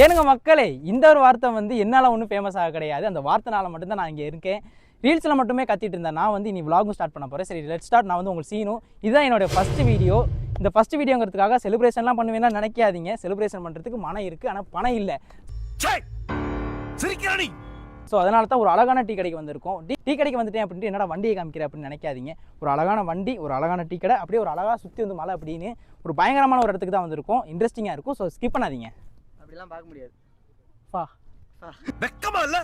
ஏனுங்க மக்களே, இந்த ஒரு வார்த்தை வந்து என்னால் ஒன்றும் ஃபேமஸ் ஆக கிடையாது. அந்த வார்த்தைனால மட்டும்தான் நான் இங்கே இருக்கேன். ரீல்ஸில் மட்டுமே கத்திட்டு இருந்தேன். நான் வந்து இனி விலாகும் ஸ்டார்ட் பண்ண போகிறேன். சரி, லெட் ஸ்டார்ட். நான் வந்து உங்களுக்கு சீனும் இதுதான் என்னோடய ஃபஸ்ட் வீடியோ. இந்த ஃபஸ்ட் வீடியோங்கிறதுக்காக செலிப்ரேஷன்லாம் பண்ணுவேன்னா நினைக்காதீங்க. செலிப்ரேஷன் பண்ணுறதுக்கு மனம் இருக்குது, ஆனால் பணம் இல்லை. ஸோ அதனால தான் ஒரு அழகான டீ கடைக்கு வந்திருக்கோம். டீ கடைக்கு வந்துட்டேன் அப்படின்ட்டு என்னடா வண்டியை காமிக்கிறேன் அப்படின்னு நினைக்காதீங்க. ஒரு அழகான வண்டி, ஒரு அழகான டீ கடை, அப்படியே ஒரு அழகாக சுற்றி வந்து மலை அப்படின்னு ஒரு பயங்கரமான ஒரு இடத்துக்கு தான் வந்திருக்கோம். இன்ட்ரெஸ்டிங்காக இருக்கும். ஸோ ஸ்கிப் பண்ணாதீங்க. அப்படிலாம் பார்க்க முடியாது. வெக்கமா இல்ல?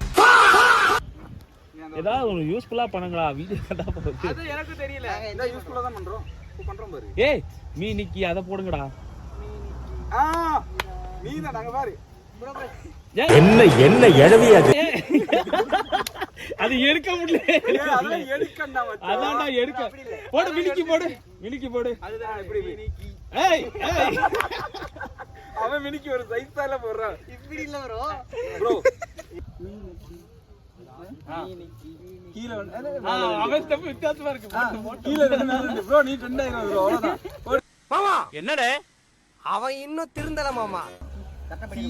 ஏதாவது ஒரு யூஸ்ஃபுல்லா பண்ணுங்களா? வீடியோ கட்டா போகுது. அது எனக்கு தெரியல. இந்த யூஸ்ஃபுல்லா தான் பண்றோம் பாரு. ஏய் மீனிக்கி அத போடுங்கடா. மீனா நாங்க பாரு. என்ன எழவி அது? அது எடுக்க முடியல. அதெல்லாம் எடுக்கண்டா மச்சான். அதான்டா எடுக்க. போடு மினிக்கி போடு. மினிக்கி போடு. அதுதான் இப்படி மினிக்கி. ஏய் ஏய். அவன் மினிக்கி ஒரு சைஸால போடுறான். இப்படி இல்ல ப்ரோ. மினிக்கி. கீழ அவன் ஸ்டெப் வித்தியாசமா இருக்கு. கீழ ரெண்டு ப்ரோ நீ 2000 ப்ரோ அவ்வளவுதான். மாமா என்னடே? அவன் இன்னும் திருந்தல மாமா. கரெக்ட்டா பண்ணி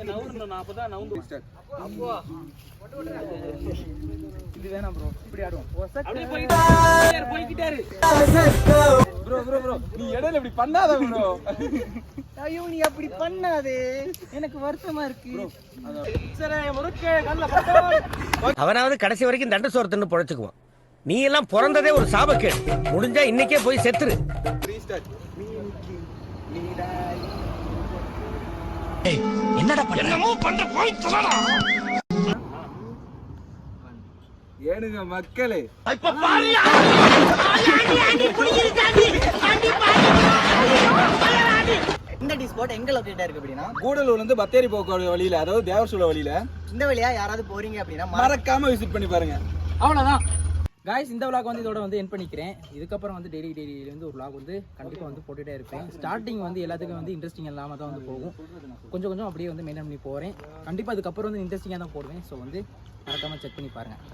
நவுறணும். நான் அப்பதான் நவுந்து அப்போ இது வேணாம் ப்ரோ. இப்படி ஆடுவோம். அப்படியே போய்க்கிட்டாரு. ப்ரோ நீ இடையில இப்படி பண்ணாத ப்ரோ. ஐயோ நீ அப்படி பண்ணாதே, எனக்கு வருத்தமா இருக்கு. சரி முறுக்கு கல்ல பட்டோ. அவனாவது கடைசி வரைக்கும் தண்ட சோறு தின்னு பொழைச்சுக்குவான். நீ எல்லாம் பிறந்ததே ஒரு சாபக்கேடு. முடிஞ்சா இன்னைக்கே போய் செத்துரு. ரீஸ்டார்ட். என்னடா என்னமோ பண்ற போய் சொல்லடா. ஏனுங்க மக்களே, இப்ப பாரியா இந்த டி ஸ்பாட் எங்க லொகேட்டா இருக்கு அப்படின்னா, கூடலூர்ல இருந்து பத்தேரி போக்குவரத்து வழியில, அதாவது தேவசூல வழியில இந்த வழியா யாராவது போறீங்க அப்படின்னா மறக்காம விசிட் பண்ணி பாருங்க. அவ்வளோதான் காய்ஸ், இந்த விளாக் வந்து இதோட வந்து என் பண்ணிக்கிறேன். இதுக்கப்புறம் வந்து டெய்லி வந்து ஒரு விளாக் வந்து கண்டிப்பாக வந்து போட்டுகிட்டே இருப்பேன். ஸ்டார்டிங் வந்து எல்லாத்துக்கும் வந்து இன்ட்ரெஸ்டிங் இல்லாமல் தான் வந்து போகும். கொஞ்சம் அப்படியே வந்து மெயின்டைன் பண்ணி போகிறேன். கண்டிப்பாக அதுக்கப்புறம் வந்து இன்ட்ரெஸ்டிங்காக தான் போடுவேன். ஸோ வந்து மறக்காமல் செக் பண்ணி பாருங்கள்.